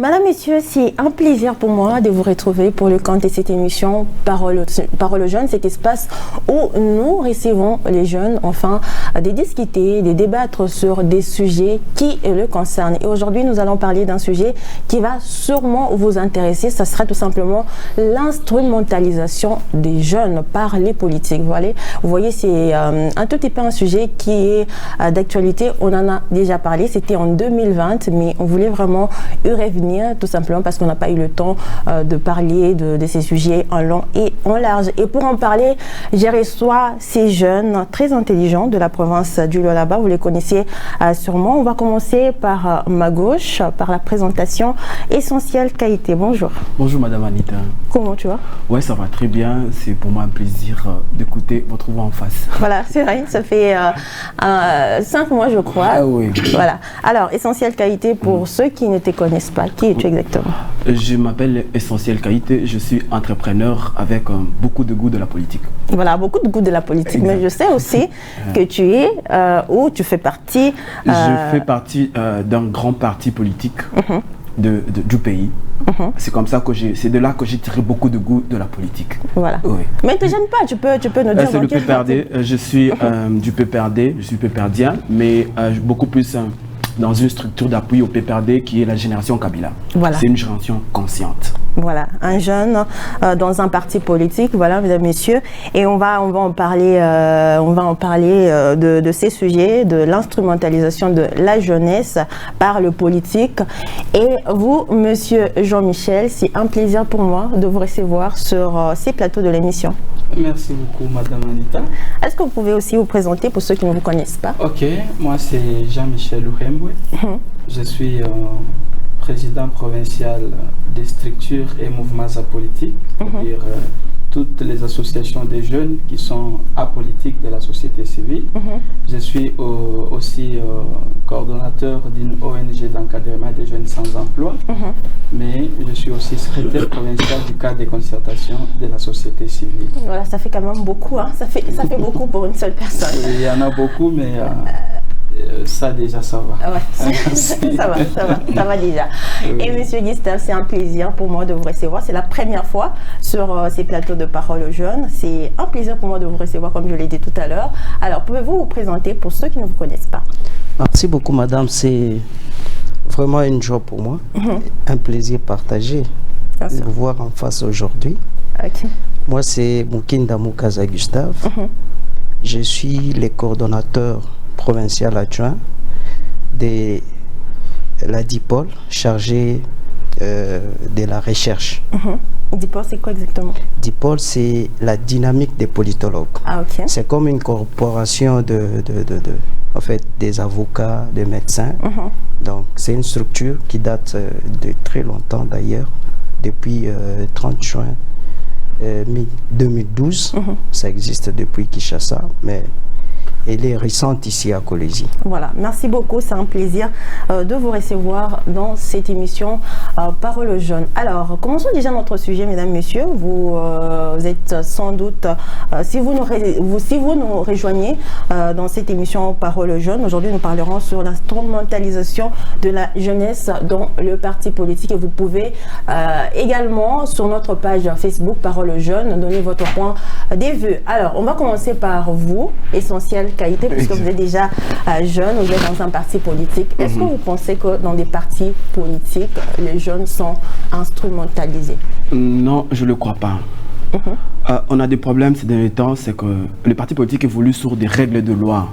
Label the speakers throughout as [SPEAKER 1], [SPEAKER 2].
[SPEAKER 1] Madame, Messieurs, c'est un plaisir pour moi de vous retrouver pour le compte de cette émission Parole aux jeunes, cet espace où nous recevons les jeunes, enfin, de discuter, de débattre sur des sujets qui le concernent. Et aujourd'hui, nous allons parler d'un sujet qui va sûrement vous intéresser. Ça sera tout simplement l'instrumentalisation des jeunes par les politiques. Voilà. Vous voyez, c'est un tout petit peu un sujet qui est d'actualité. On en a déjà parlé, c'était en 2020, mais on voulait vraiment y revenir tout simplement parce qu'on n'a pas eu le temps de parler de ces sujets en long et en large. Et pour en parler, j'ai reçu ces jeunes très intelligents de la province du Lualaba. Vous les connaissez sûrement. On va commencer par ma gauche, par la présentation Essentiel Qualité. Bonjour.
[SPEAKER 2] Bonjour Madame Anita.
[SPEAKER 1] Comment tu vas?
[SPEAKER 2] Ouais, ça va très bien. C'est pour moi un plaisir d'écouter votre voix en face.
[SPEAKER 1] Voilà, c'est vrai. Ça fait 5 mois, je crois.
[SPEAKER 2] Ah oui.
[SPEAKER 1] Voilà. Alors, Essentiel Qualité, pour ceux qui ne te connaissent pas, qui es-tu exactement?
[SPEAKER 2] Je m'appelle Essentiel Qualité. Je suis entrepreneur avec beaucoup de goût de la politique.
[SPEAKER 1] Voilà, beaucoup de goût de la politique. Exact. Mais je sais aussi que tu es ou tu fais partie...
[SPEAKER 2] Je fais partie d'un grand parti politique du pays. C'est comme ça que c'est de là que j'ai tiré beaucoup de goût de la politique.
[SPEAKER 1] Voilà. Oui. Mais ne te gêne pas, tu peux nous dire...
[SPEAKER 2] C'est le PPRD. Je suis du PPRD, je suis PPRDien, mais beaucoup plus dans une structure d'appui au PPRD qui est la génération Kabila. Voilà. C'est une génération consciente.
[SPEAKER 1] Voilà, un jeune dans un parti politique, voilà, mesdames, messieurs, et on va en parler, de ces sujets, de l'instrumentalisation de la jeunesse par le politique. Et vous, monsieur Jean-Michel, c'est un plaisir pour moi de vous recevoir sur ces plateaux de l'émission.
[SPEAKER 3] Merci beaucoup, madame Anita.
[SPEAKER 1] Est-ce que vous pouvez aussi vous présenter pour ceux qui ne vous connaissent pas?
[SPEAKER 3] Ok, moi c'est Jean-Michel Uhembwe. Je suis président provincial des structures et mouvements apolitiques, c'est-à-dire toutes les associations des jeunes qui sont apolitiques de la société civile. Je suis aussi coordonnateur d'une ONG d'encadrement des jeunes sans emploi, mais je suis aussi secrétaire provincial du cadre des concertations de la société civile.
[SPEAKER 1] Voilà, ça fait quand même beaucoup, hein? Ça fait beaucoup pour une seule personne.
[SPEAKER 3] Il y en a beaucoup, mais... ça déjà, ça va.
[SPEAKER 1] Ouais, ça va déjà. Oui. Et monsieur Gustave, c'est un plaisir pour moi de vous recevoir. C'est la première fois sur ces plateaux de Parole aux jeunes. C'est un plaisir pour moi de vous recevoir, comme je l'ai dit tout à l'heure. Alors, pouvez-vous vous présenter pour ceux qui ne vous connaissent pas?
[SPEAKER 4] Merci beaucoup, madame. C'est vraiment une joie pour moi. Un plaisir partagé de vous voir en face aujourd'hui.
[SPEAKER 1] Okay.
[SPEAKER 4] Moi, c'est Mukinda Mukaza Gustave. Je suis le coordonnateur provincial adjoint de la DIPOL, chargé de la recherche.
[SPEAKER 1] DIPOL, c'est quoi exactement?
[SPEAKER 4] DIPOL, c'est la dynamique des politologues.
[SPEAKER 1] Ah, ok.
[SPEAKER 4] C'est comme une corporation en fait, des avocats, des médecins. Donc, c'est une structure qui date de très longtemps d'ailleurs, depuis 30 juin 2012. Ça existe depuis Kinshasa, mais elle est récente ici à Kolwezi.
[SPEAKER 1] Voilà, merci beaucoup, c'est un plaisir de vous recevoir dans cette émission Parole aux jeunes. Alors, commençons déjà notre sujet, mesdames, messieurs. Vous êtes sans doute, si vous nous rejoignez dans cette émission Parole aux jeunes, aujourd'hui nous parlerons sur l'instrumentalisation de la jeunesse dans le parti politique. Et vous pouvez également sur notre page Facebook Parole aux jeunes donner votre point de vue. Alors, on va commencer par vous, Essentiel Qualité, puisque vous êtes déjà jeune, vous êtes dans un parti politique. Est-ce que vous pensez que dans des partis politiques, les jeunes sont instrumentalisés?
[SPEAKER 2] Non, je ne le crois pas. On a des problèmes ces derniers temps, c'est que les partis politiques évoluent sur des règles de loi.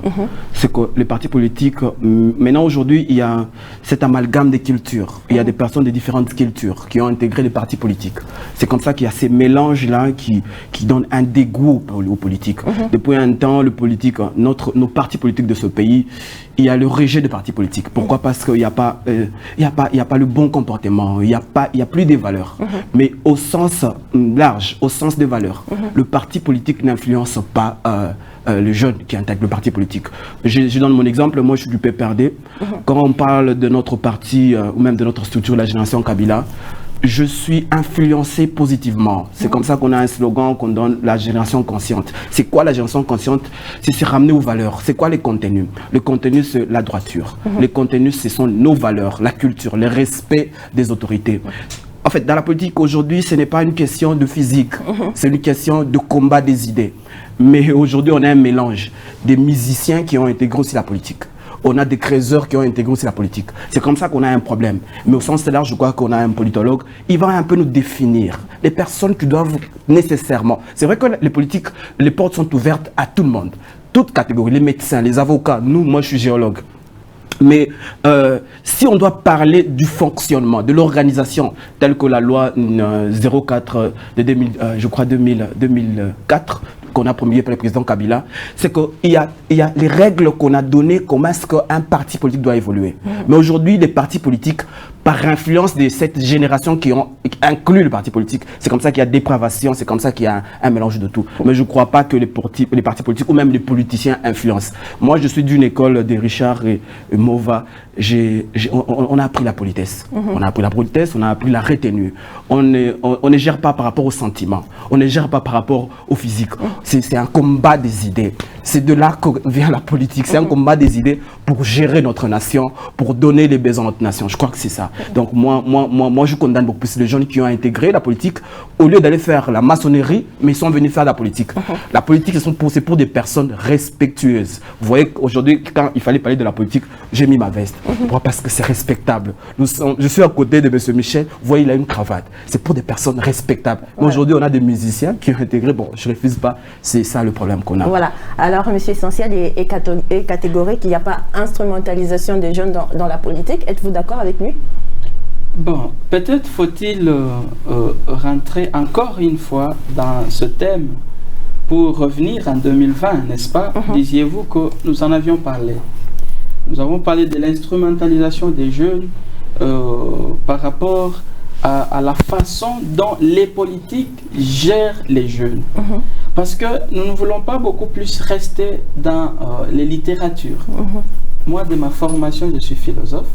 [SPEAKER 2] C'est que les partis politiques, maintenant aujourd'hui, il y a cet amalgame des cultures. Il y a des personnes de différentes cultures qui ont intégré les partis politiques. C'est comme ça qu'il y a ces mélanges-là qui donnent un dégoût aux politiques. Depuis un temps, le politique, nos partis politiques de ce pays, il y a le rejet des partis politiques. Pourquoi? Parce qu'il n'y a pas le bon comportement, il n'y a plus des valeurs. Mais au sens large, au sens des valeurs, le parti politique n'influence pas les jeunes qui intègrent le parti politique. Je donne mon exemple, moi je suis du PPRD. Quand on parle de notre parti ou même de notre structure, la génération Kabila, je suis influencé positivement. C'est comme ça qu'on a un slogan qu'on donne, la génération consciente. C'est quoi la génération consciente? C'est se ramener aux valeurs. C'est quoi les contenus? Le contenu, c'est la droiture. Les contenus, ce sont nos valeurs, la culture, le respect des autorités. En fait, dans la politique aujourd'hui, ce n'est pas une question de physique, c'est une question de combat des idées. Mais aujourd'hui, on a un mélange des musiciens qui ont intégré aussi la politique. On a des créateurs qui ont intégré aussi la politique. C'est comme ça qu'on a un problème. Mais au sens large, je crois qu'on a un politologue. Il va un peu nous définir les personnes qui doivent nécessairement. C'est vrai que les politiques, les portes sont ouvertes à tout le monde. Toutes catégories, les médecins, les avocats. Nous, moi je suis géologue. Mais si on doit parler du fonctionnement, de l'organisation, telle que la loi 04 de 2004, qu'on a promulgué par le président Kabila, c'est qu'il y a les règles qu'on a données, comment est-ce qu'un parti politique doit évoluer. Mais aujourd'hui, les partis politiques, par influence de cette génération qui ont inclus le parti politique, c'est comme ça qu'il y a dépravation, c'est comme ça qu'il y a un mélange de tout. Mais je ne crois pas que les partis politiques ou même les politiciens influencent. Moi, je suis d'une école de Richard et Mova. On a appris la politesse. On a appris la politesse, on a appris la retenue. On ne gère pas par rapport aux sentiments. On ne gère pas par rapport au physique. C'est un combat des idées. C'est de là que vient la politique. C'est un combat des idées pour gérer notre nation, pour donner les besoins à notre nation. Je crois que c'est ça. Donc moi, je condamne beaucoup plus les gens qui ont intégré la politique au lieu d'aller faire la maçonnerie, mais ils sont venus faire la politique. La politique, c'est pour des personnes respectueuses. Vous voyez qu'aujourd'hui, quand il fallait parler de la politique, j'ai mis ma veste. Pourquoi? Parce que c'est respectable. Je suis à côté de M. Michel. Vous voyez, il a une cravate. C'est pour des personnes respectables. Aujourd'hui, on a des musiciens qui ont intégré. Bon, je ne refuse pas. C'est ça le problème qu'on a.
[SPEAKER 1] Voilà. Alors, M. Essentiel est catégorique qu'il n'y a pas instrumentalisation des jeunes dans la politique. Êtes-vous d'accord avec lui?
[SPEAKER 3] Bon, peut-être faut-il rentrer encore une fois dans ce thème pour revenir en 2020, n'est-ce pas? Disiez-vous que nous en avions parlé. Nous avons parlé de l'instrumentalisation des jeunes par rapport à la façon dont les politiques gèrent les jeunes. Parce que nous ne voulons pas beaucoup plus rester dans les littératures. Moi, de ma formation, je suis philosophe.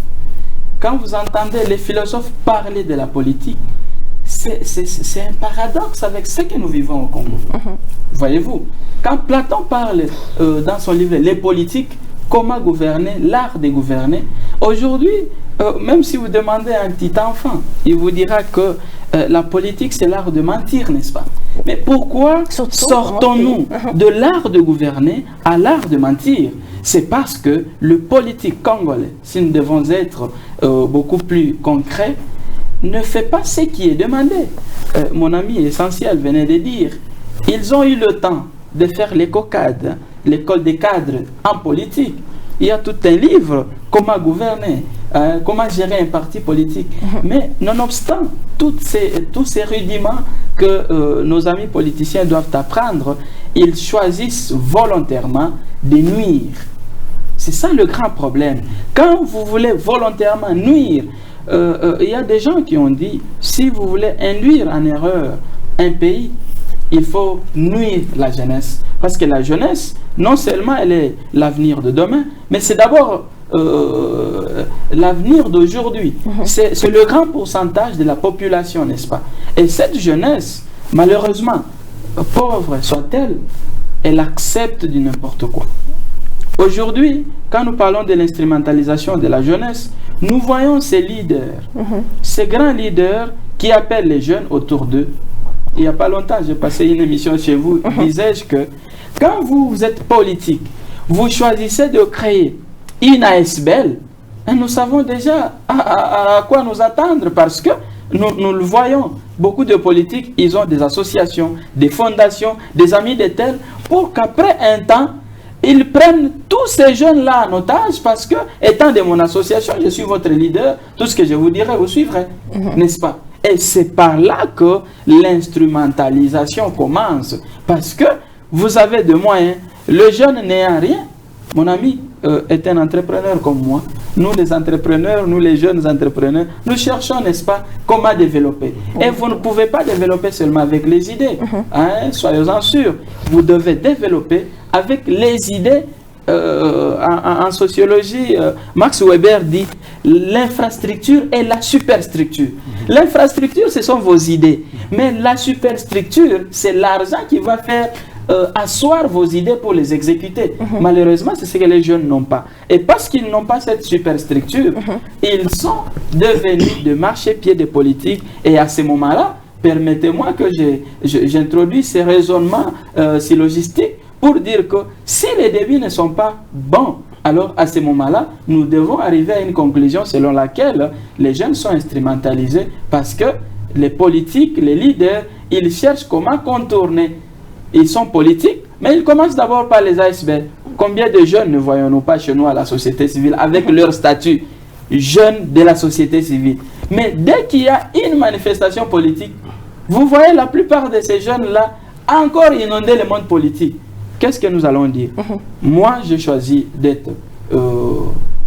[SPEAKER 3] Quand vous entendez les philosophes parler de la politique, c'est un paradoxe avec ce que nous vivons au Congo. Voyez-vous, quand Platon parle dans son livre « Les politiques », comment gouverner, l'art de gouverner, aujourd'hui, même si vous demandez à un petit enfant, il vous dira que la politique, c'est l'art de mentir, n'est-ce pas? Mais pourquoi sortons-nous de l'art de gouverner à l'art de mentir? C'est parce que le politique congolais, si nous devons être beaucoup plus concrets, ne fait pas ce qui est demandé. Mon ami Essentiel venait de dire, ils ont eu le temps de faire l'école des cadres en politique. Il y a tout un livre, comment gouverner, comment gérer un parti politique. Mais nonobstant tous ces rudiments que nos amis politiciens doivent apprendre, ils choisissent volontairement de nuire. C'est ça le grand problème. Quand vous voulez volontairement nuire, il y a des gens qui ont dit, si vous voulez induire en erreur un pays, il faut nuire la jeunesse. Parce que la jeunesse, non seulement elle est l'avenir de demain, mais c'est d'abord l'avenir d'aujourd'hui. C'est le grand pourcentage de la population, n'est-ce pas? Et cette jeunesse, malheureusement, pauvre soit-elle, elle accepte du n'importe quoi. Aujourd'hui, quand nous parlons de l'instrumentalisation de la jeunesse, nous voyons ces leaders, ces grands leaders qui appellent les jeunes autour d'eux. Il n'y a pas longtemps, j'ai passé une émission chez vous, disais-je que quand vous êtes politique, vous choisissez de créer une ASBL, et nous savons déjà à quoi nous attendre parce que nous le voyons. Beaucoup de politiques, ils ont des associations, des fondations, des amis de tels, pour qu'après un temps, ils prennent tous ces jeunes-là en otage parce que, étant de mon association, je suis votre leader, tout ce que je vous dirai, vous suivrez, n'est-ce pas? Et c'est par là que l'instrumentalisation commence. Parce que vous avez des moyens. Le jeune n'est rien. Mon ami est un entrepreneur comme moi. Nous les entrepreneurs, nous les jeunes entrepreneurs, nous cherchons, n'est-ce pas, comment développer. Et vous ne pouvez pas développer seulement avec les idées. Soyez-en sûrs. Vous devez développer avec les idées. En sociologie, Max Weber dit l'infrastructure et la superstructure. L'infrastructure, ce sont vos idées. Mais la superstructure, c'est l'argent qui va faire asseoir vos idées pour les exécuter. Malheureusement, c'est ce que les jeunes n'ont pas. Et parce qu'ils n'ont pas cette superstructure, ils sont devenus de marchepieds des politiques. Et à ce moment-là, permettez-moi que j'introduise ces raisonnements syllogistiques pour dire que si les débits ne sont pas bons, alors à ce moment-là, nous devons arriver à une conclusion selon laquelle les jeunes sont instrumentalisés parce que les politiques, les leaders, ils cherchent comment contourner. Ils sont politiques, mais ils commencent d'abord par les icebergs. Combien de jeunes ne voyons-nous pas chez nous à la société civile avec leur statut jeunes de la société civile? Mais dès qu'il y a une manifestation politique, vous voyez la plupart de ces jeunes-là encore inonder le monde politique. Qu'est-ce que nous allons dire? Moi, j'ai choisi d'être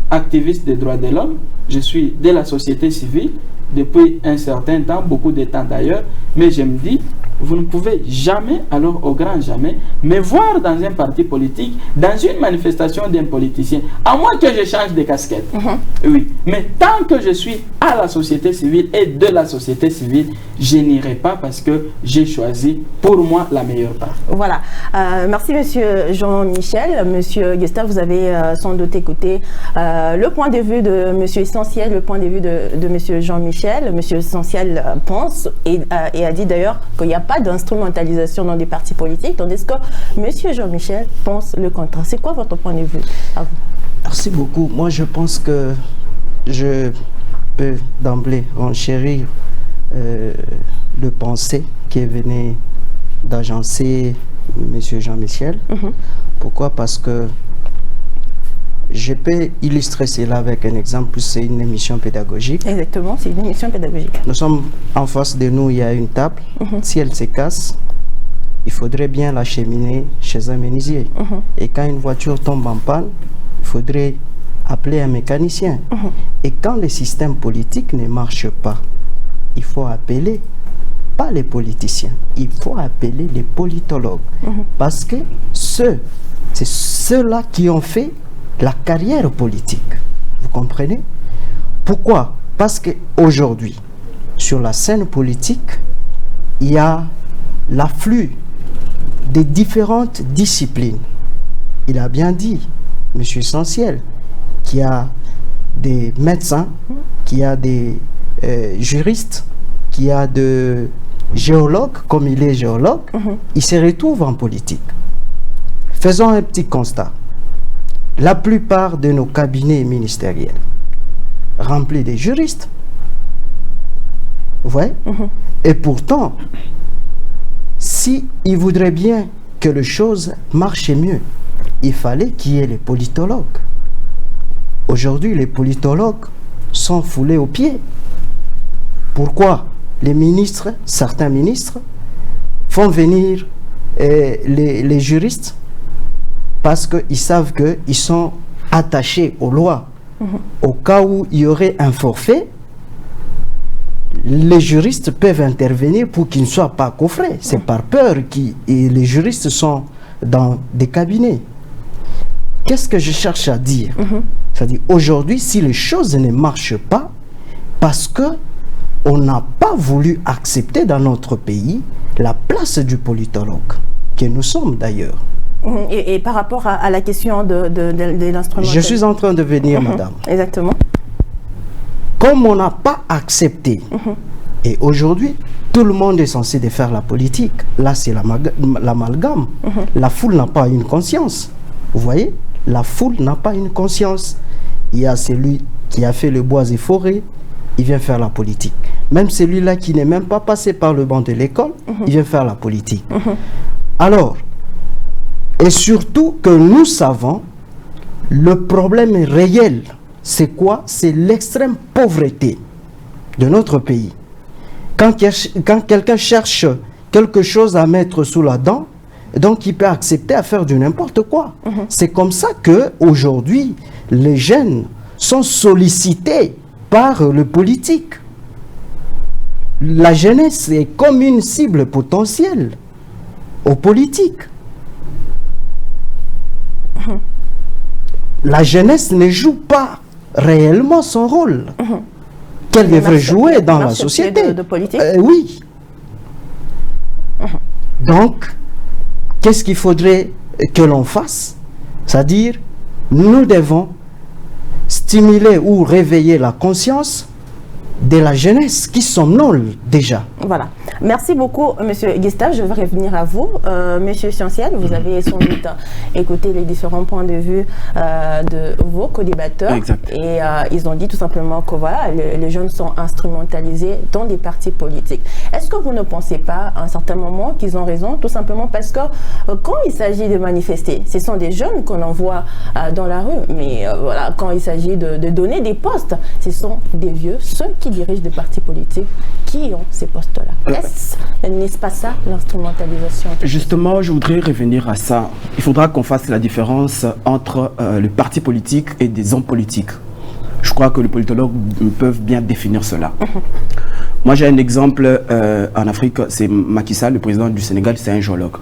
[SPEAKER 3] activiste des droits de l'homme. Je suis de la société civile depuis un certain temps, beaucoup de temps d'ailleurs, mais je me dis, vous ne pouvez jamais, alors au grand jamais, me voir dans un parti politique, dans une manifestation d'un politicien, à moins que je change de casquette. Oui, mais tant que je suis à la société civile et de la société civile, je n'irai pas parce que j'ai choisi pour moi la meilleure part.
[SPEAKER 1] Voilà. Merci Monsieur Jean-Michel. Monsieur Gustave, vous avez sans doute écouté le point de vue de Monsieur Essentiel, le point de vue de Monsieur Jean-Michel. Monsieur Essentiel pense et a dit d'ailleurs qu'il n'y a pas d'instrumentalisation dans des partis politiques, tandis que Monsieur Jean-Michel pense le contraire. C'est quoi votre point de vue à vous?
[SPEAKER 4] Merci beaucoup. Moi, je pense que je peux d'emblée enchérir le pensée qui est venu d'agencer Monsieur Jean-Michel. Pourquoi? Parce que je peux illustrer cela avec un exemple. C'est une émission pédagogique.
[SPEAKER 1] Exactement, c'est une émission pédagogique.
[SPEAKER 4] Nous sommes en face de nous, il y a une table. Si elle se casse, il faudrait bien l'acheminer chez un menuisier. Et quand une voiture tombe en panne, il faudrait appeler un mécanicien. Et quand le système politique ne marche pas, il faut appeler, pas les politiciens, il faut appeler les politologues. Parce que c'est ceux-là qui ont fait la carrière politique. Vous comprenez? Pourquoi? Parce qu'aujourd'hui, sur la scène politique, il y a l'afflux des différentes disciplines. Il a bien dit, Monsieur Essentiel, qu'il y a des médecins, qu'il y a des juristes, qu'il y a des géologues, comme il est géologue, il se retrouve en politique. Faisons un petit constat. La plupart de nos cabinets ministériels remplis de juristes. Vous voyez? Et pourtant, si ils voudraient bien que les choses marchent mieux, il fallait qu'il y ait les politologues. Aujourd'hui, les politologues sont foulés aux pieds. Pourquoi? Les ministres, certains ministres, font venir les juristes parce qu'ils savent qu'ils sont attachés aux lois. Au cas où il y aurait un forfait, les juristes peuvent intervenir pour qu'ils ne soient pas coffrés. C'est par peur que les juristes sont dans des cabinets. Qu'est-ce que je cherche à dire? C'est-à-dire, aujourd'hui, si les choses ne marchent pas, parce qu'on n'a pas voulu accepter dans notre pays la place du politologue, que nous sommes d'ailleurs.
[SPEAKER 1] Et par rapport à la question de l'instrument...
[SPEAKER 4] Je suis en train de venir, madame.
[SPEAKER 1] Exactement.
[SPEAKER 4] Comme on n'a pas accepté, et aujourd'hui, tout le monde est censé de faire la politique. Là, c'est l'amalgame. La foule n'a pas une conscience. Vous voyez? La foule n'a pas une conscience. Il y a celui qui a fait le bois et forêts, il vient faire la politique. Même celui-là qui n'est même pas passé par le banc de l'école, il vient faire la politique. Alors, et surtout que nous savons, le problème réel, c'est quoi? C'est l'extrême pauvreté de notre pays. Quand quelqu'un cherche quelque chose à mettre sous la dent, donc il peut accepter à faire du n'importe quoi. C'est comme ça qu'aujourd'hui, les jeunes sont sollicités par le politique. La jeunesse est comme une cible potentielle aux politiques. La jeunesse ne joue pas réellement son rôle qu'elle devrait jouer dans la société.
[SPEAKER 1] De politique.
[SPEAKER 4] Oui. Donc, qu'est-ce qu'il faudrait que l'on fasse? C'est-à-dire, nous devons stimuler ou réveiller la conscience de la jeunesse qui somnole déjà.
[SPEAKER 1] Voilà. Merci beaucoup, Monsieur Gustave. Je vais revenir à vous. Monsieur Scientiel, vous avez sans doute écouté les différents points de vue de vos co-débatteurs.
[SPEAKER 2] Exact.
[SPEAKER 1] Et ils ont dit tout simplement que voilà, les jeunes sont instrumentalisés dans des partis politiques. Est-ce que vous ne pensez pas à un certain moment qu'ils ont raison? Tout simplement parce que quand il s'agit de manifester, ce sont des jeunes qu'on envoie dans la rue. Mais voilà, quand il s'agit de donner des postes, ce sont des vieux, ceux qui dirigent des partis politiques, qui ont ces postes-là. N'est-ce pas ça, l'instrumentalisation?
[SPEAKER 2] Justement, je voudrais revenir à ça. Il faudra qu'on fasse la différence entre le parti politique et des hommes politiques. Je crois que les politologues peuvent bien définir cela. Moi, j'ai un exemple en Afrique, c'est Macky Sall, le président du Sénégal, c'est un géologue.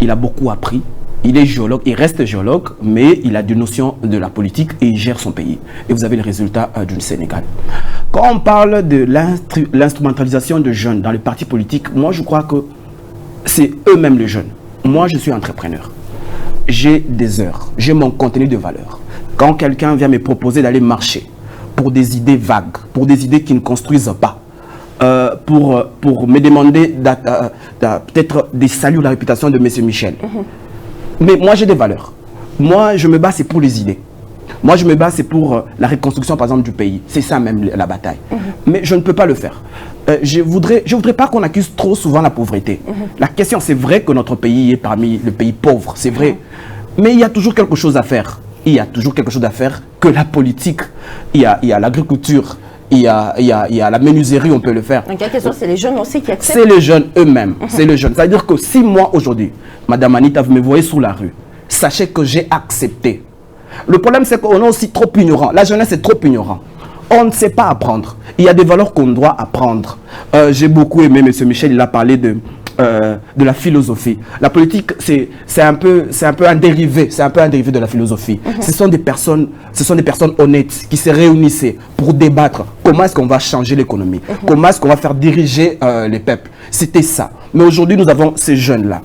[SPEAKER 2] Il a beaucoup appris. Il est géologue, il reste géologue, mais il a des notions de la politique et il gère son pays. Et vous avez le résultat du Sénégal. Quand on parle de l'instrumentalisation de jeunes dans les partis politiques, moi je crois que c'est eux-mêmes les jeunes. Moi je suis entrepreneur. J'ai des heures, j'ai mon contenu de valeur. Quand quelqu'un vient me proposer d'aller marcher pour des idées vagues, pour des idées qui ne construisent pas, pour me demander peut-être des saluts à la réputation de M. Michel. Mais moi, j'ai des valeurs. Moi, je me bats, c'est pour les idées. Moi, je me bats, c'est pour la reconstruction, par exemple, du pays. C'est ça même, la bataille. Mais je ne peux pas le faire. Je voudrais pas qu'on accuse trop souvent la pauvreté. La question, c'est vrai que notre pays est parmi les pays pauvres, c'est vrai. Mais il y a toujours quelque chose à faire. Il y a toujours quelque chose à faire que la politique. Il y a l'agriculture. Il y a la menuiserie, on peut le faire.
[SPEAKER 1] Donc, la question, c'est les jeunes aussi qui acceptent.
[SPEAKER 2] C'est les jeunes eux-mêmes. C'est les jeunes. C'est-à-dire que si moi, aujourd'hui, Madame Anita, vous me voyez sous la rue, sachez que j'ai accepté. Le problème, c'est qu'on est aussi trop ignorant. La jeunesse est trop ignorant. On ne sait pas apprendre. Il y a des valeurs qu'on doit apprendre. J'ai beaucoup aimé, M. Michel, il a parlé de la philosophie. La politique, c'est un peu un dérivé, de la philosophie. Ce sont des personnes honnêtes qui se réunissaient pour débattre comment est-ce qu'on va changer l'économie, comment est-ce qu'on va faire diriger les peuples. C'était ça. Mais aujourd'hui, nous avons ces jeunes-là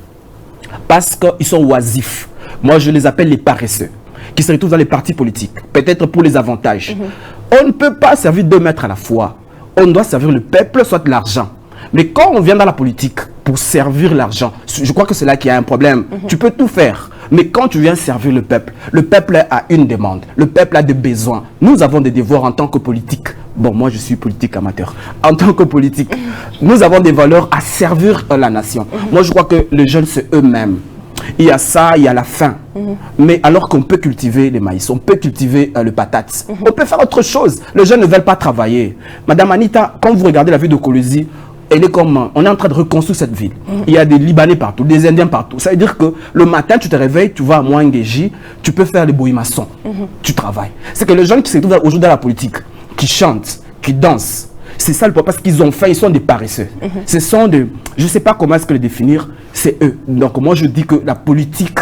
[SPEAKER 2] parce qu'ils sont oisifs. Moi, je les appelle les paresseux, qui se retrouvent dans les partis politiques, peut-être pour les avantages. On ne peut pas servir 2 maîtres à la fois. On doit servir le peuple, soit l'argent. Mais quand on vient dans la politique pour servir l'argent, je crois que c'est là qu'il y a un problème. Tu peux tout faire. Mais quand tu viens servir le peuple a une demande. Le peuple a des besoins. Nous avons des devoirs en tant que politique. Bon, moi je suis politique amateur. En tant que politique, nous avons des valeurs à servir la nation. Moi je crois que les jeunes, c'est eux-mêmes. Il y a ça, il y a la faim. Mais alors qu'on peut cultiver les maïs, on peut cultiver le patate, on peut faire autre chose. Les jeunes ne veulent pas travailler. Madame Anita, quand vous regardez la ville de Kolosi, elle est comme, on est en train de reconstruire cette ville. Il y a des Libanais partout, des Indiens partout. Ça veut dire que le matin, tu te réveilles, tu vas à Mouangeji, tu peux faire les bouillimaçons, tu travailles. C'est que les jeunes qui se trouvent aujourd'hui dans la politique, qui chantent, qui dansent, c'est ça le problème, parce qu'ils ont faim, ils sont des paresseux. Ce sont des, je ne sais pas comment est-ce que le définir, c'est eux. Donc moi je dis que la politique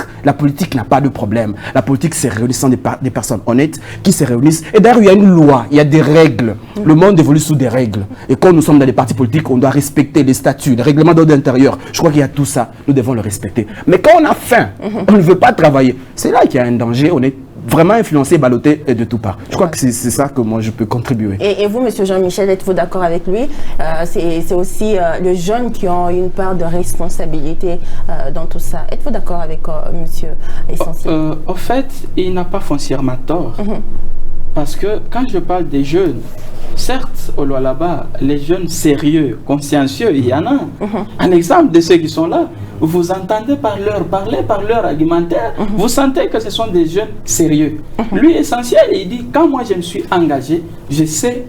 [SPEAKER 2] n'a pas de problème. La politique, c'est réunissant des personnes honnêtes qui se réunissent. Et d'ailleurs, il y a une loi, il y a des règles. Le monde évolue sous des règles. Et quand nous sommes dans les partis politiques, on doit respecter les statuts, les règlements d'ordre intérieur. Je crois qu'il y a tout ça, nous devons le respecter. Mais quand on a faim, on ne veut pas travailler, c'est là qu'il y a un danger. On est vraiment influencé, ballotté de tout part. Je crois que c'est ça que moi je peux contribuer.
[SPEAKER 1] Et vous, M. Jean-Michel, êtes-vous d'accord avec lui? C'est aussi les jeunes qui ont une part de responsabilité dans tout ça. Êtes-vous d'accord avec M. Essentiel?
[SPEAKER 3] En fait, il n'a pas foncièrement tort. Parce que quand je parle des jeunes, certes, au là-bas, les jeunes sérieux, consciencieux, il y en a. Un exemple de ceux qui sont là, vous entendez par leur parler, par leur argumentaire, vous sentez que ce sont des jeunes sérieux. Lui, Essentiel, il dit, quand moi je me suis engagé, je sais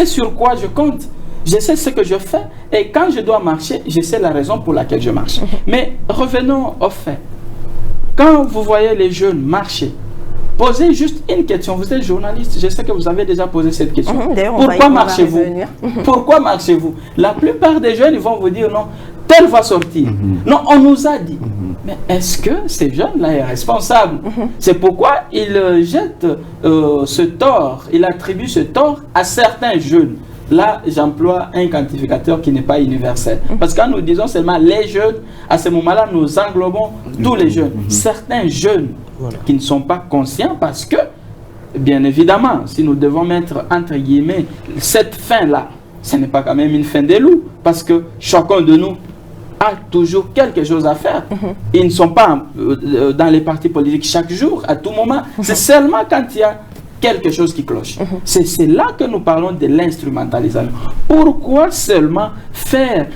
[SPEAKER 3] sur quoi je compte. Je sais ce que je fais et quand je dois marcher, je sais la raison pour laquelle je marche. Mais revenons au fait. Quand vous voyez les jeunes marcher, posez juste une question. Vous êtes journaliste, je sais que vous avez déjà posé cette question. Pourquoi marchez-vous? Pourquoi marchez-vous? La plupart des jeunes ils vont vous dire non, tel va sortir. Non, on nous a dit. mais est-ce que ces jeunes-là sont responsables? C'est pourquoi ils jettent ce tort, ils attribuent ce tort à certains jeunes. Là, j'emploie un quantificateur qui n'est pas universel. Parce que quand nous disons seulement les jeunes, à ce moment-là, nous englobons tous les jeunes. Certains jeunes qui ne sont pas conscients parce que, bien évidemment, si nous devons mettre entre guillemets cette fin-là, ce n'est pas quand même une fin des loups. Parce que chacun de nous a toujours quelque chose à faire. Ils ne sont pas dans les partis politiques chaque jour, à tout moment. C'est seulement quand il y a quelque chose qui cloche. C'est là que nous parlons de l'instrumentalisation. Pourquoi seulement faire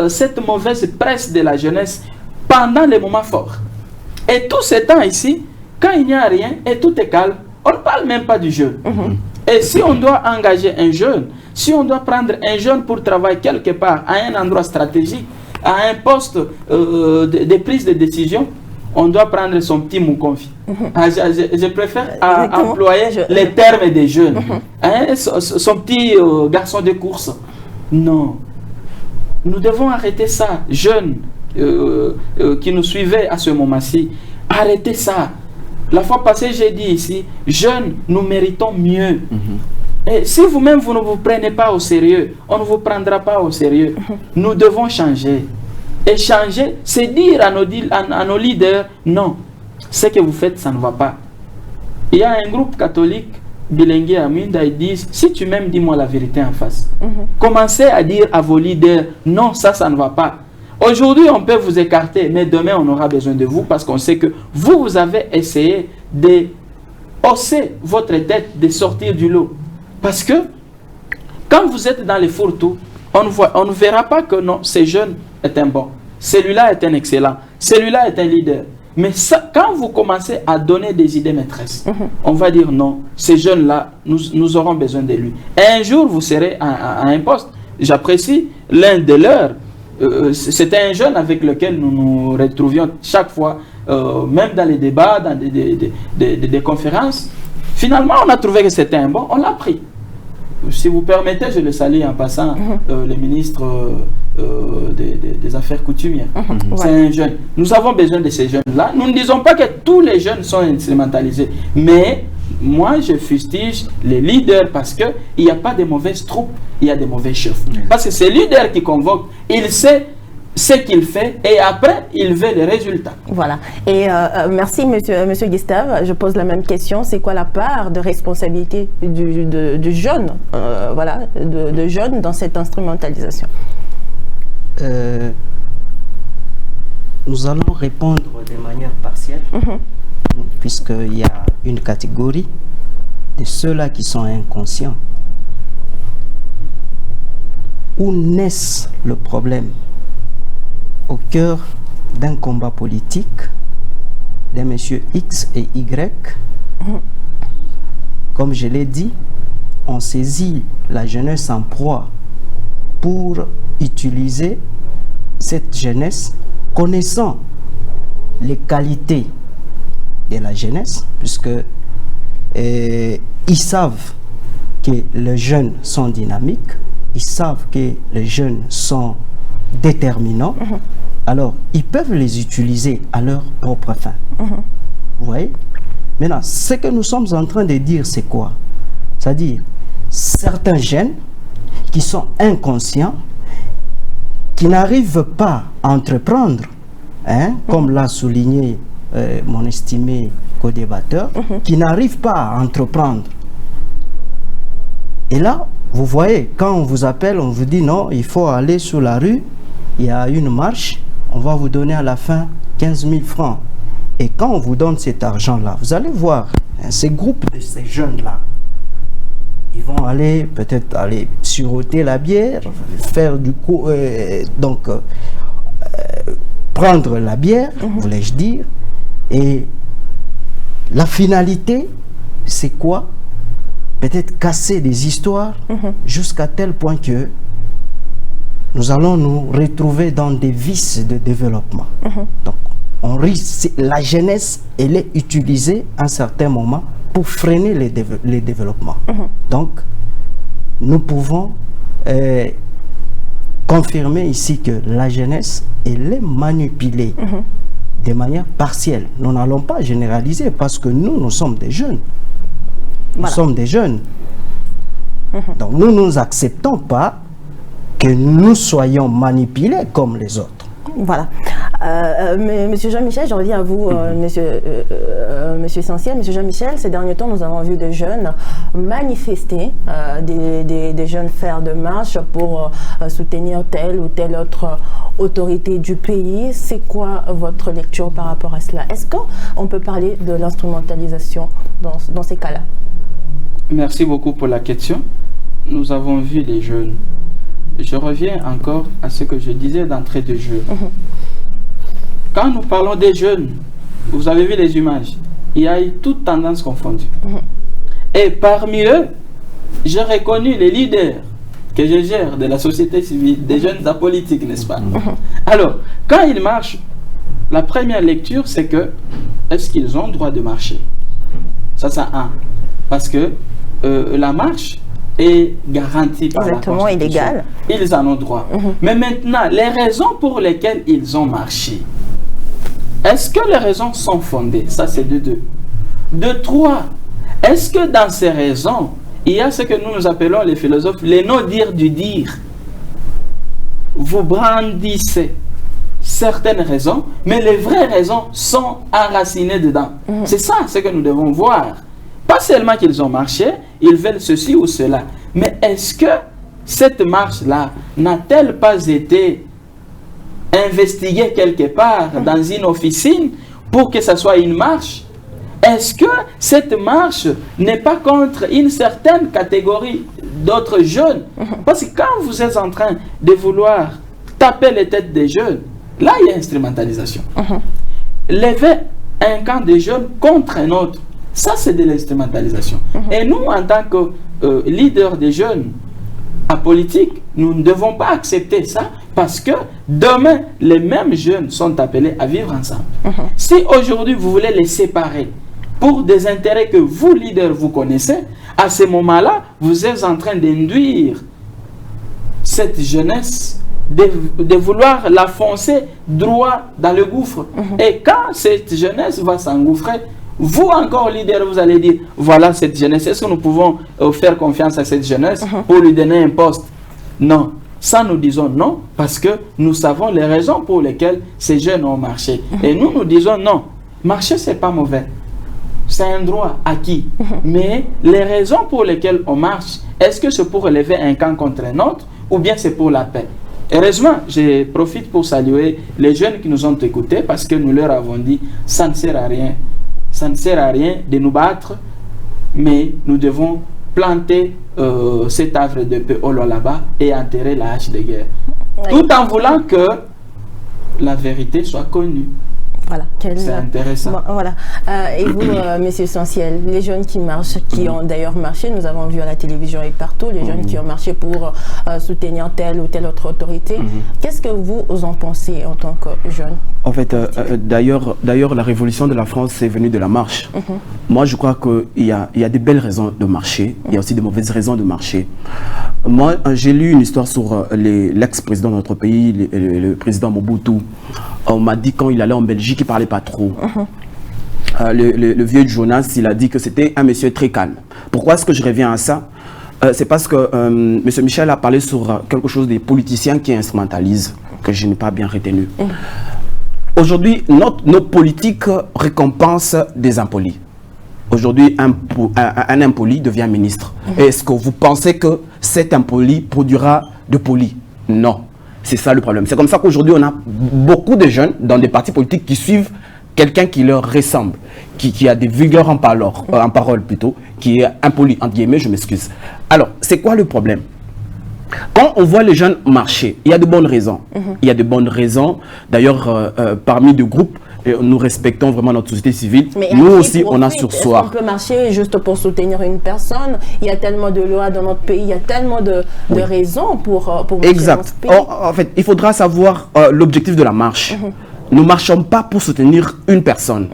[SPEAKER 3] cette mauvaise presse de la jeunesse pendant les moments forts? Et tout ce temps ici, quand il n'y a rien et tout est calme, on ne parle même pas du jeune. Et si on doit engager un jeune, si on doit prendre un jeune pour travailler quelque part à un endroit stratégique, à un poste de prise de décision, on doit prendre son petit moukonfi. Je préfère employer les termes des jeunes. Son petit garçon de course. Non. Nous devons arrêter ça. Jeunes qui nous suivaient à ce moment-ci, arrêtez ça. La fois passée, j'ai dit ici, jeunes, nous méritons mieux. Et si vous-même, vous ne vous prenez pas au sérieux, on ne vous prendra pas au sérieux. Nous devons changer. Et changer, c'est dire à nos leaders, non, ce que vous faites, ça ne va pas. Il y a un groupe catholique, Bilingue à Minda, ils disent, si tu m'aimes, dis-moi la vérité en face. Commencez à dire à vos leaders, non, ça ne va pas. Aujourd'hui, on peut vous écarter, mais demain, on aura besoin de vous parce qu'on sait que vous avez essayé de hausser votre tête, de sortir du lot. Parce que quand vous êtes dans les fourre-tout, on ne verra pas que non, ce jeune est un bon. Celui-là est un excellent. Celui-là est un leader. Mais ça, quand vous commencez à donner des idées maîtresses, on va dire non, ces jeunes-là, nous aurons besoin de lui. Et un jour, vous serez à un poste. J'apprécie l'un de leurs. C'était un jeune avec lequel nous nous retrouvions chaque fois, même dans les débats, dans des conférences. Finalement, on a trouvé que c'était un bon, on l'a pris. Si vous permettez, je le salue en passant, le ministre des Affaires coutumières. C'est un jeune. Nous avons besoin de ces jeunes-là. Nous ne disons pas que tous les jeunes sont instrumentalisés, mais moi, je fustige les leaders parce qu'il n'y a pas de mauvaises troupes, il y a des mauvais chefs. Parce que c'est le leader qui convoque, il sait ce qu'il fait et après, il veut les résultats.
[SPEAKER 1] Voilà. Et merci, monsieur Gustave. Je pose la même question. C'est quoi la part de responsabilité du jeune, de jeune dans cette instrumentalisation?
[SPEAKER 4] Nous allons répondre de manière partielle, puisqu'il y a une catégorie de ceux-là qui sont inconscients. Où naît le problème? Au cœur d'un combat politique des messieurs X et Y. Comme je l'ai dit, on saisit la jeunesse en proie pour utiliser cette jeunesse, connaissant les qualités de la jeunesse, puisque ils savent que les jeunes sont dynamiques, ils savent que les jeunes sont déterminants, alors ils peuvent les utiliser à leur propre fin. Vous voyez? Maintenant, ce que nous sommes en train de dire, c'est quoi? C'est-à-dire, certains jeunes qui sont inconscients, qui n'arrivent pas à entreprendre, comme l'a souligné mon estimé co-débatteur, qui n'arrivent pas à entreprendre. Et là, vous voyez, quand on vous appelle, on vous dit non, il faut aller sur la rue, il y a une marche, on va vous donner à la fin 15 000 francs. Et quand on vous donne cet argent-là, vous allez voir, ces groupes de ces jeunes-là, ils vont aller, peut-être aller siroter la bière, faire du coup, prendre la bière, voulais-je dire. Et la finalité, c'est quoi? Peut-être casser des histoires jusqu'à tel point que nous allons nous retrouver dans des vices de développement. Donc, on risque, la jeunesse, elle est utilisée à un certain moment pour freiner les développements. Donc, nous pouvons confirmer ici que la jeunesse, elle est manipulée de manière partielle. Nous n'allons pas généraliser parce que nous sommes des jeunes. Nous sommes des jeunes. Donc nous ne acceptons pas que nous soyons manipulés comme les autres.
[SPEAKER 1] Voilà. Monsieur Jean-Michel, je reviens à vous, monsieur Essentiel. Monsieur Jean-Michel, ces derniers temps, nous avons vu des jeunes manifester, des jeunes faire de marche pour soutenir telle ou telle autre autorité du pays. C'est quoi votre lecture par rapport à cela? Est-ce qu'on peut parler de l'instrumentalisation dans ces cas-là?
[SPEAKER 3] Merci beaucoup pour la question. Nous avons vu les jeunes. Je reviens encore à ce que je disais d'entrée de jeu. Quand nous parlons des jeunes, vous avez vu les images, il y a eu toutes tendances confondues. Et parmi eux, j'ai reconnu les leaders que je gère de la société civile, des jeunes apolitiques, n'est-ce pas? Alors, quand ils marchent, la première lecture, c'est que, est-ce qu'ils ont le droit de marcher? Ça, c'est un. Parce que la marche est garantie par la Constitution.
[SPEAKER 1] Illégal.
[SPEAKER 3] Ils en ont droit. Mais maintenant, les raisons pour lesquelles ils ont marché, est-ce que les raisons sont fondées? Ça, c'est de deux. De trois, est-ce que dans ces raisons, il y a ce que nous appelons les philosophes, les non-dires du dire? Vous brandissez certaines raisons, mais les vraies raisons sont enracinées dedans. C'est ça ce que nous devons voir. Pas seulement qu'ils ont marché, ils veulent ceci ou cela. Mais est-ce que cette marche-là n'a-t-elle pas été investiguée quelque part dans une officine pour que ce soit une marche? Est-ce que cette marche n'est pas contre une certaine catégorie d'autres jeunes? Parce que quand vous êtes en train de vouloir taper les têtes des jeunes, là il y a instrumentalisation. Lever un camp de jeunes contre un autre, ça, c'est de l'instrumentalisation. Et nous, en tant que leaders des jeunes apolitiques, nous ne devons pas accepter ça parce que demain, les mêmes jeunes sont appelés à vivre ensemble. Si aujourd'hui, vous voulez les séparer pour des intérêts que vous, leaders, vous connaissez, à ce moment-là, vous êtes en train d'induire cette jeunesse de vouloir la foncer droit dans le gouffre. Et quand cette jeunesse va s'engouffrer, vous encore leader, vous allez dire, voilà cette jeunesse, est-ce que nous pouvons faire confiance à cette jeunesse pour lui donner un poste? Non. Ça, nous disons non, parce que nous savons les raisons pour lesquelles ces jeunes ont marché. Et nous disons non. Marcher, c'est pas mauvais. C'est un droit acquis. Mais les raisons pour lesquelles on marche, est-ce que c'est pour élever un camp contre un autre ou bien c'est pour la paix? Heureusement, je profite pour saluer les jeunes qui nous ont écoutés parce que nous leur avons dit, ça ne sert à rien. Ça ne sert à rien de nous battre, mais nous devons planter cet arbre de paix au loin là-bas et enterrer la hache de guerre. Tout en voulant que la vérité soit connue.
[SPEAKER 1] Voilà.
[SPEAKER 3] C'est intéressant.
[SPEAKER 1] Bon, voilà. Et vous, Monsieur Essentiel, les jeunes qui marchent, qui ont d'ailleurs marché, nous avons vu à la télévision et partout, les jeunes qui ont marché pour soutenir telle ou telle autre autorité. Qu'est-ce que vous en pensez en tant que jeune?
[SPEAKER 2] En fait, d'ailleurs, la révolution de la France est venue de la marche. Moi, je crois qu'il y a des belles raisons de marcher, il y a aussi de mauvaises raisons de marcher. Moi, j'ai lu une histoire sur l'ex-président de notre pays, le président Mobutu. On m'a dit quand il allait en Belgique, il ne parlait pas trop. Le vieux Jonas, il a dit que c'était un monsieur très calme. Pourquoi est-ce que je reviens à ça? C'est parce que M. Michel a parlé sur quelque chose des politiciens qui instrumentalisent, que je n'ai pas bien retenu. Aujourd'hui, nos politiques récompensent des impolis. Aujourd'hui, un impoli devient ministre. Est-ce que vous pensez que cet impoli produira de poli? Non. C'est ça le problème. C'est comme ça qu'aujourd'hui, on a beaucoup de jeunes dans des partis politiques qui suivent quelqu'un qui leur ressemble, qui a des vigueurs en parole plutôt, qui est impoli, entre guillemets, je m'excuse. Alors, c'est quoi le problème? Quand on voit les jeunes marcher, il y a de bonnes raisons. Il y a de bonnes raisons. D'ailleurs, parmi des groupes, nous respectons vraiment notre société civile. Mais nous aussi, on a sursoir.
[SPEAKER 1] On peut marcher juste pour soutenir une personne. Il y a tellement de lois dans notre pays, il y a tellement de raisons pour marcher
[SPEAKER 2] exact.
[SPEAKER 1] Dans ce pays.
[SPEAKER 2] En fait, il faudra savoir l'objectif de la marche. Nous ne marchons pas pour soutenir une personne.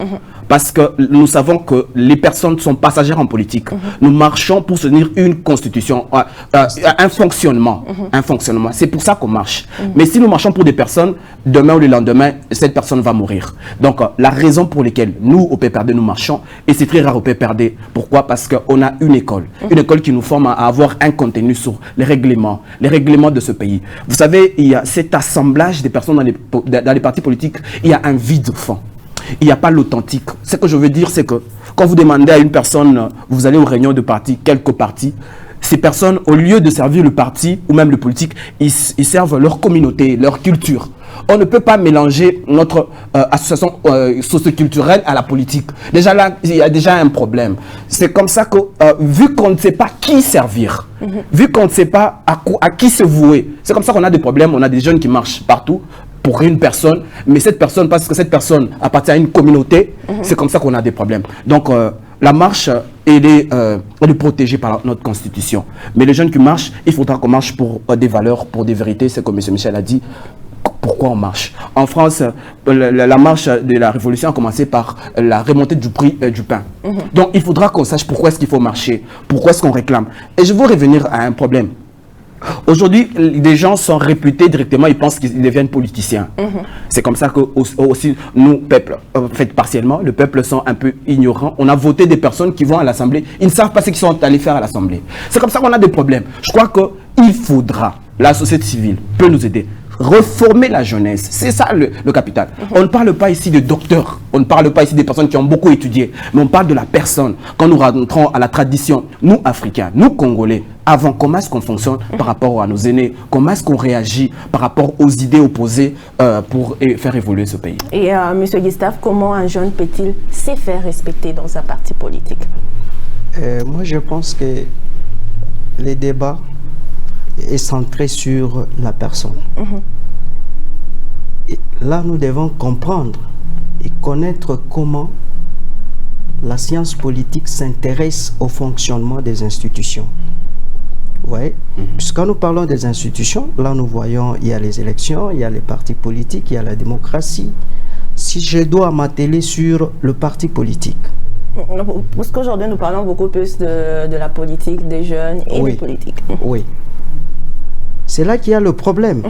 [SPEAKER 2] parce que nous savons que les personnes sont passagères en politique. Nous marchons pour soutenir une constitution, un fonctionnement. C'est pour ça qu'on marche. Mais si nous marchons pour des personnes, demain ou le lendemain, cette personne va mourir. Donc, la raison pour laquelle nous, au PPRD, nous marchons, et c'est très rare au PPRD. Pourquoi? Parce qu'on a une école qui nous forme à avoir un contenu sur les règlements de ce pays. Vous savez, il y a cet assemblage des personnes dans les partis politiques, il y a un vide de fond. Il n'y a pas l'authentique. Ce que je veux dire, c'est que quand vous demandez à une personne, vous allez aux réunions de partis, quelques partis, ces personnes, au lieu de servir le parti ou même le politique, ils servent leur communauté, leur culture. On ne peut pas mélanger notre association socioculturelle à la politique. Déjà là, il y a déjà un problème. C'est comme ça que, vu qu'on ne sait pas qui servir, vu qu'on ne sait pas à qui se vouer, c'est comme ça qu'on a des problèmes. On a des jeunes qui marchent partout pour une personne, mais cette personne, parce que cette personne appartient à une communauté, c'est comme ça qu'on a des problèmes. Donc, la marche, elle est protégée par notre constitution. Mais les jeunes qui marchent, il faudra qu'on marche pour des valeurs, pour des vérités. C'est comme M. Michel a dit. Pourquoi on marche? En France, la marche de la révolution a commencé par la remontée du prix du pain. Donc, il faudra qu'on sache pourquoi est-ce qu'il faut marcher, pourquoi est-ce qu'on réclame. Et je veux revenir à un problème. Aujourd'hui, les gens sont réputés directement, ils pensent qu'ils deviennent politiciens. C'est comme ça que aussi nous, peuple, fait partiellement, le peuple sont un peu ignorants. On a voté des personnes qui vont à l'Assemblée, ils ne savent pas ce qu'ils sont allés faire à l'Assemblée. C'est comme ça qu'on a des problèmes. Je crois qu'il faudra, la société civile peut nous aider. Reformer la jeunesse, c'est ça le capital. On ne parle pas ici de docteurs, on ne parle pas ici des personnes qui ont beaucoup étudié, mais on parle de la personne. Quand nous rentrons à la tradition, nous Africains, nous Congolais, avant, comment est-ce qu'on fonctionne par rapport à nos aînés? Comment est-ce qu'on réagit par rapport aux idées opposées pour faire évoluer ce pays?
[SPEAKER 1] Et M. Gustave, comment un jeune peut-il se faire respecter dans un parti politique?
[SPEAKER 4] Moi, je pense que les débats est centré sur la personne. Et là, nous devons comprendre et connaître comment la science politique s'intéresse au fonctionnement des institutions. Vous voyez? Puisque quand nous parlons des institutions, là nous voyons, il y a les élections, il y a les partis politiques, il y a la démocratie. Si je dois m'atteler sur le parti politique,
[SPEAKER 1] parce qu'aujourd'hui nous parlons beaucoup plus de la politique des jeunes et des politiques.
[SPEAKER 4] Oui. C'est là qu'il y a le problème.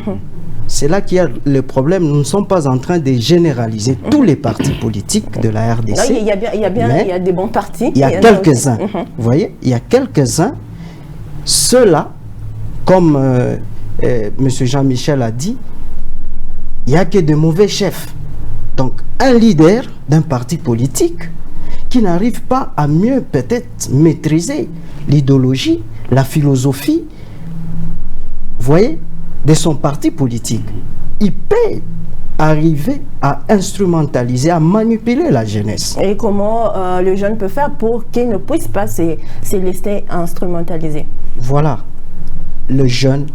[SPEAKER 4] C'est là qu'il y a le problème. Nous ne sommes pas en train de généraliser tous les partis politiques de la RDC.
[SPEAKER 1] Non, il y a des bons partis.
[SPEAKER 4] Il y a quelques-uns. Vous voyez, il y a quelques-uns. Ceux-là, comme M. Jean-Michel a dit, il n'y a que de mauvais chefs. Donc, un leader d'un parti politique qui n'arrive pas à mieux peut-être maîtriser l'idéologie, la philosophie, vous voyez, de son parti politique. Il peut arriver à instrumentaliser, à manipuler la jeunesse.
[SPEAKER 1] Et comment le jeune peut faire pour qu'il ne puisse pas se laisser instrumentaliser? Voilà.
[SPEAKER 4] Les jeunes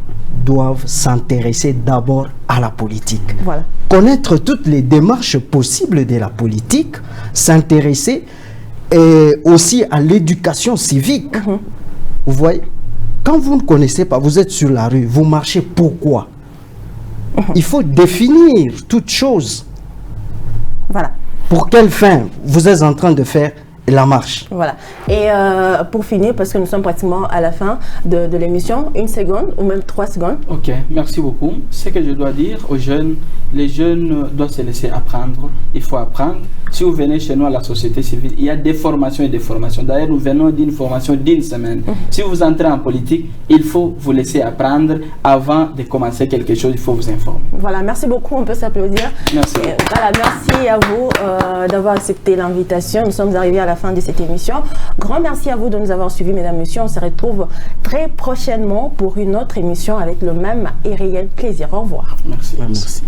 [SPEAKER 4] doivent s'intéresser d'abord à la politique.
[SPEAKER 1] Voilà.
[SPEAKER 4] Connaître toutes les démarches possibles de la politique, s'intéresser aussi à l'éducation civique. Vous voyez, quand vous ne connaissez pas, vous êtes sur la rue, vous marchez, pourquoi? Il faut définir toute chose.
[SPEAKER 1] Voilà.
[SPEAKER 4] Pour quelle fin vous êtes en train de faire la marche?
[SPEAKER 1] Voilà. Et pour finir, parce que nous sommes pratiquement à la fin de l'émission, 1 seconde ou même 3 secondes.
[SPEAKER 3] Ok, merci beaucoup. Ce que je dois dire aux jeunes, les jeunes doivent se laisser apprendre. Il faut apprendre. Si vous venez chez nous à la société civile, il y a des formations et des formations. D'ailleurs, nous venons d'une formation d'1 semaine. Si vous entrez en politique, il faut vous laisser apprendre. Avant de commencer quelque chose, il faut vous informer.
[SPEAKER 1] Voilà, merci beaucoup. On peut s'applaudir.
[SPEAKER 3] Merci.
[SPEAKER 1] Voilà, merci à vous d'avoir accepté l'invitation. Nous sommes arrivés à la fin de cette émission. Grand merci à vous de nous avoir suivis, mesdames et messieurs. On se retrouve très prochainement pour une autre émission avec le même et réel plaisir. Au revoir.
[SPEAKER 3] Merci.
[SPEAKER 2] Merci.